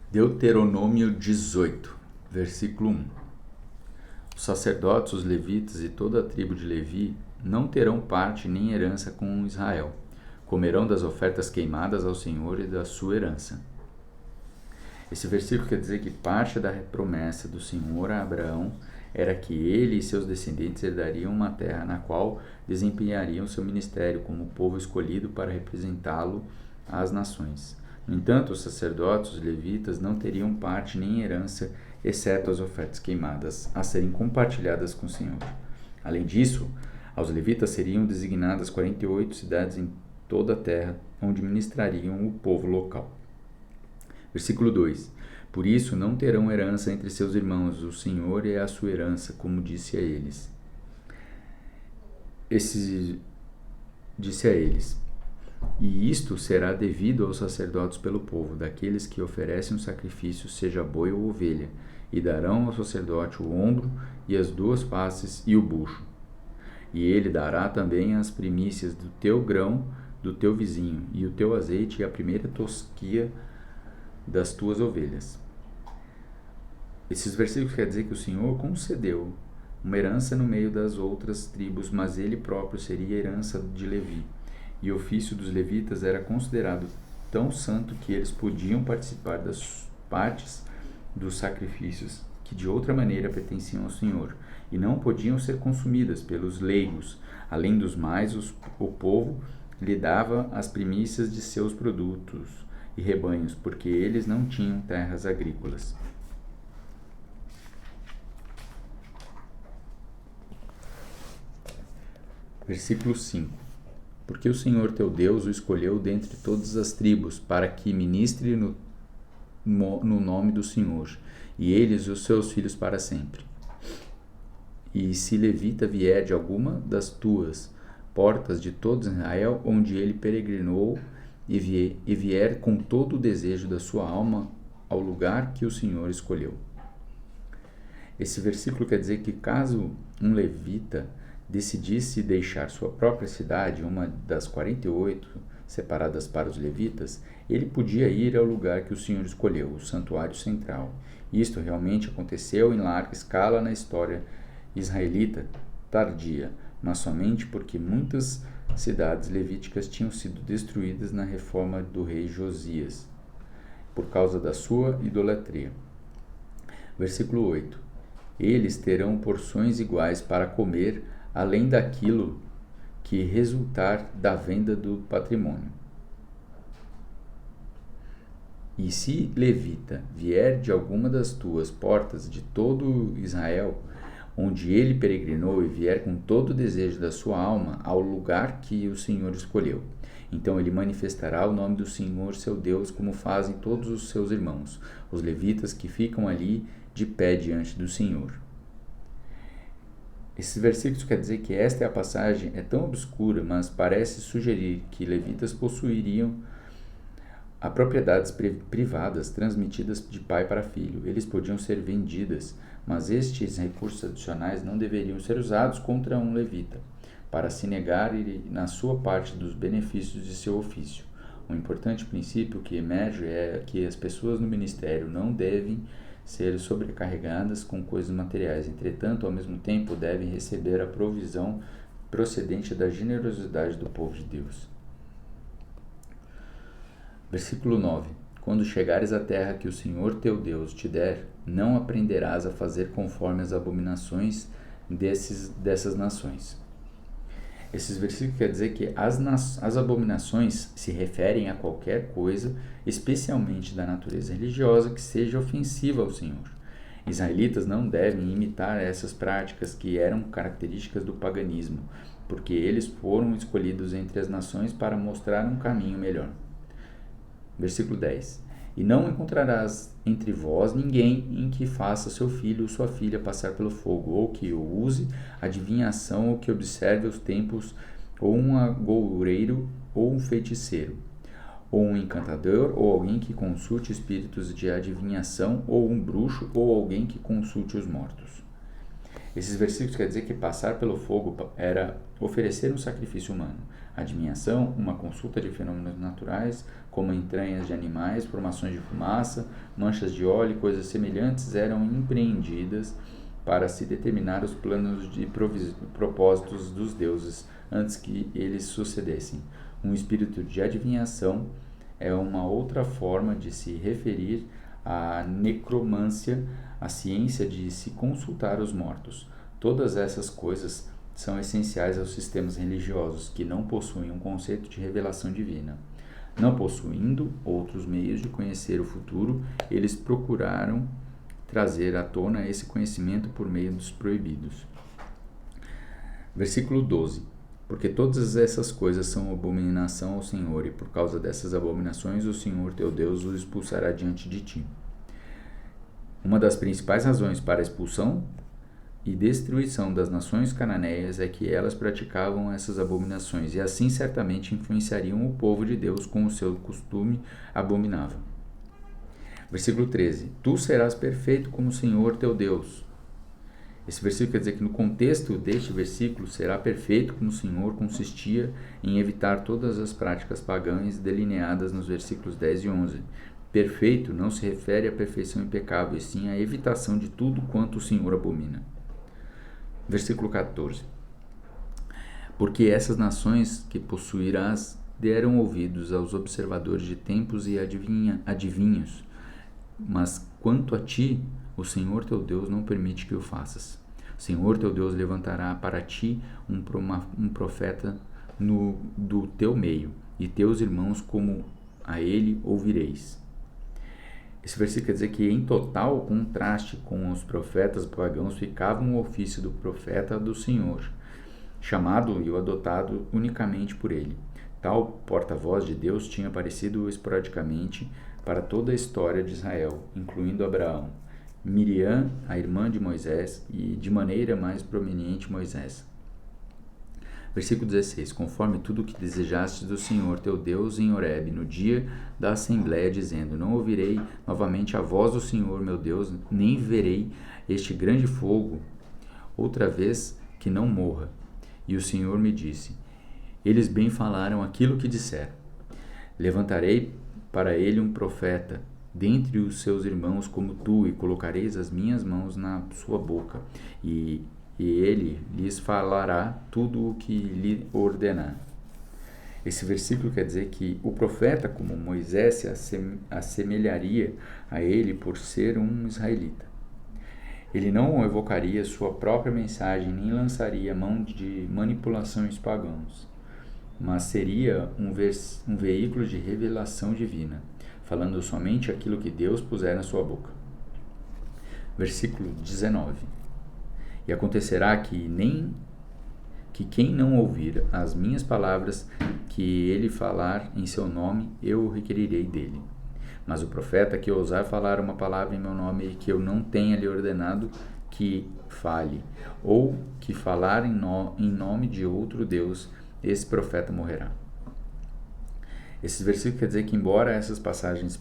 Deuteronômio 18, versículo 1. Os sacerdotes, os levitas e toda a tribo de Levi não terão parte nem herança com Israel. Comerão das ofertas queimadas ao Senhor e da sua herança. Esse versículo quer dizer que parte da promessa do Senhor a Abraão era que ele e seus descendentes herdariam uma terra na qual desempenhariam seu ministério como povo escolhido para representá-lo às nações. No entanto, os sacerdotes, os levitas, não teriam parte nem herança, exceto as ofertas queimadas, a serem compartilhadas com o Senhor. Além disso, aos levitas seriam designadas 48 cidades em toda a terra, onde ministrariam o povo local. Versículo 2. Por isso não terão herança entre seus irmãos, o Senhor é a sua herança, como disse a eles. Disse a eles: E isto será devido aos sacerdotes pelo povo, daqueles que oferecem um sacrifício, seja boi ou ovelha, e darão ao sacerdote o ombro e as duas faces e o bucho. E ele dará também as primícias do teu grão, do teu vizinho, e o teu azeite e a primeira tosquia das tuas ovelhas. Esses versículos quer dizer que o Senhor concedeu uma herança no meio das outras tribos, mas ele próprio seria a herança de Levi. E o ofício dos levitas era considerado tão santo que eles podiam participar das partes dos sacrifícios que de outra maneira pertenciam ao Senhor, e não podiam ser consumidas pelos leigos. Além dos mais, o povo lhe dava as primícias de seus produtos e rebanhos, porque eles não tinham terras agrícolas. Versículo 5. Porque o Senhor teu Deus o escolheu dentre todas as tribos, para que ministre no nome do Senhor, e eles os seus filhos para sempre. E se levita vier de alguma das tuas portas de todo Israel, onde ele peregrinou, e vier com todo o desejo da sua alma ao lugar que o Senhor escolheu. Esse versículo quer dizer que caso um levita decidisse deixar sua própria cidade, uma das 48 separadas para os levitas, ele podia ir ao lugar que o Senhor escolheu, o santuário central. Isto realmente aconteceu em larga escala na história israelita tardia, mas somente porque muitas cidades levíticas tinham sido destruídas na reforma do rei Josias, por causa da sua idolatria. Versículo 8. Eles terão porções iguais para comer, além daquilo que resultar da venda do patrimônio. E se levita vier de alguma das tuas portas de todo Israel, onde ele peregrinou, e vier com todo o desejo da sua alma ao lugar que o Senhor escolheu, então ele manifestará o nome do Senhor seu Deus, como fazem todos os seus irmãos, os levitas que ficam ali de pé diante do Senhor. Esses versículos quer dizer que esta é a passagem é tão obscura, mas parece sugerir que levitas possuiriam a propriedades privadas transmitidas de pai para filho. Eles podiam ser vendidas, mas estes recursos adicionais não deveriam ser usados contra um levita, para se negar na sua parte dos benefícios de seu ofício. Um importante princípio que emerge é que as pessoas no ministério não devem ser sobrecarregadas com coisas materiais, entretanto, ao mesmo tempo, devem receber a provisão procedente da generosidade do povo de Deus. Versículo 9. Quando chegares à terra que o Senhor teu Deus te der, não aprenderás a fazer conforme as abominações dessas nações. Esses versículos quer dizer que as abominações se referem a qualquer coisa, especialmente da natureza religiosa, que seja ofensiva ao Senhor. Israelitas não devem imitar essas práticas que eram características do paganismo, porque eles foram escolhidos entre as nações para mostrar um caminho melhor. Versículo 10. E não encontrarás entre vós ninguém em que faça seu filho ou sua filha passar pelo fogo, ou que use adivinhação, ou que observe os tempos, ou um agoureiro, ou um feiticeiro, ou um encantador, ou alguém que consulte espíritos de adivinhação, ou um bruxo, ou alguém que consulte os mortos. Esses versículos quer dizer que passar pelo fogo era oferecer um sacrifício humano. Adivinhação, uma consulta de fenômenos naturais, como entranhas de animais, formações de fumaça, manchas de óleo e coisas semelhantes, eram empreendidas para se determinar os planos de propósitos dos deuses antes que eles sucedessem. Um espírito de adivinhação é uma outra forma de se referir à necromância, a ciência de se consultar os mortos. Todas essas coisas são essenciais aos sistemas religiosos que não possuem um conceito de revelação divina. Não possuindo outros meios de conhecer o futuro, eles procuraram trazer à tona esse conhecimento por meio dos proibidos. Versículo 12. Porque todas essas coisas são abominação ao Senhor, e por causa dessas abominações o Senhor teu Deus os expulsará diante de ti. Uma das principais razões para a expulsão e destruição das nações cananeias é que elas praticavam essas abominações, e assim certamente influenciariam o povo de Deus com o seu costume abominável. Versículo 13. Tu serás perfeito como o Senhor teu Deus. Esse versículo quer dizer que no contexto deste versículo, será perfeito como o Senhor, consistia em evitar todas as práticas pagãs delineadas nos versículos 10 e 11. Perfeito não se refere à perfeição impecável, e sim à evitação de tudo quanto o Senhor abomina. Versículo 14. Porque essas nações que possuirás deram ouvidos aos observadores de tempos e adivinhos, mas quanto a ti, o Senhor teu Deus não permite que o faças. O Senhor teu Deus levantará para ti um profeta do teu meio, e teus irmãos como a ele ouvireis. Esse versículo quer dizer que em total contraste com os profetas pagãos ficava o ofício do profeta do Senhor, chamado e adotado unicamente por ele. Tal porta-voz de Deus tinha aparecido esporadicamente para toda a história de Israel, incluindo Abraão, Miriam, a irmã de Moisés, e de maneira mais prominente Moisés. Versículo 16. Conforme tudo o que desejastes do Senhor teu Deus em Horebe, no dia da assembléia, dizendo, não ouvirei novamente a voz do Senhor meu Deus, nem verei este grande fogo outra vez que não morra. E o Senhor me disse, eles bem falaram aquilo que disseram. Levantarei para ele um profeta dentre os seus irmãos como tu, e colocareis as minhas mãos na sua boca, e ele lhes falará tudo o que lhe ordenar. Esse versículo quer dizer que o profeta, como Moisés, se assemelharia a ele por ser um israelita. Ele não evocaria sua própria mensagem, nem lançaria mão de manipulações pagãos, mas seria um veículo de revelação divina, falando somente aquilo que Deus puser na sua boca. Versículo 19. E acontecerá que quem não ouvir as minhas palavras que ele falar em seu nome, eu o requerirei dele. Mas o profeta que ousar falar uma palavra em meu nome e que eu não tenha lhe ordenado que fale, ou que falar em nome de outro Deus, esse profeta morrerá. Esses versículos quer dizer que, embora essas passagens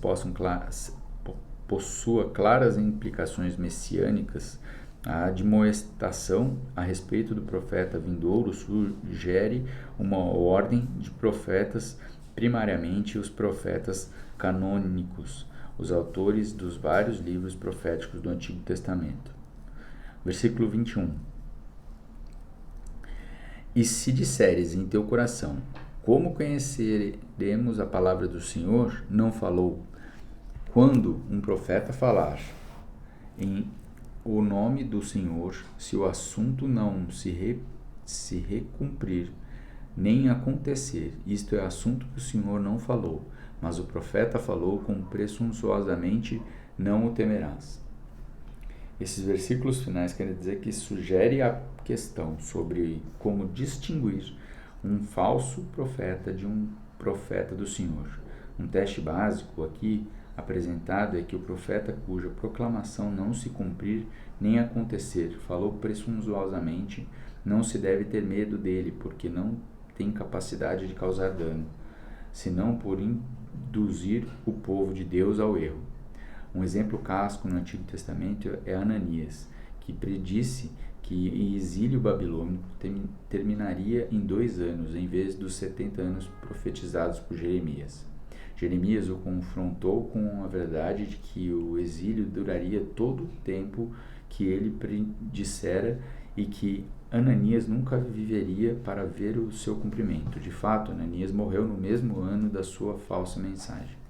possuam claras implicações messiânicas, a admoestação a respeito do profeta vindouro sugere uma ordem de profetas, primariamente os profetas canônicos, os autores dos vários livros proféticos do Antigo Testamento. Versículo 21. E se disseres em teu coração, como conheceremos a palavra do Senhor? Não falou. Quando um profeta falar em o nome do Senhor, se o assunto não se recumprir, nem acontecer, isto é assunto que o Senhor não falou, mas o profeta falou com presunçosamente, não o temerás. Esses versículos finais querem dizer que sugere a questão sobre como distinguir um falso profeta de um profeta do Senhor. Um teste básico aqui apresentado é que o profeta cuja proclamação não se cumprir nem acontecer, falou presunçosamente, não se deve ter medo dele, porque não tem capacidade de causar dano, senão por induzir o povo de Deus ao erro. Um exemplo clássico no Antigo Testamento é Ananias, que predisse que o exílio babilônico terminaria em 2 anos, em vez dos 70 anos profetizados por Jeremias. Jeremias o confrontou com a verdade de que o exílio duraria todo o tempo que ele predissera e que Ananias nunca viveria para ver o seu cumprimento. De fato, Ananias morreu no mesmo ano da sua falsa mensagem.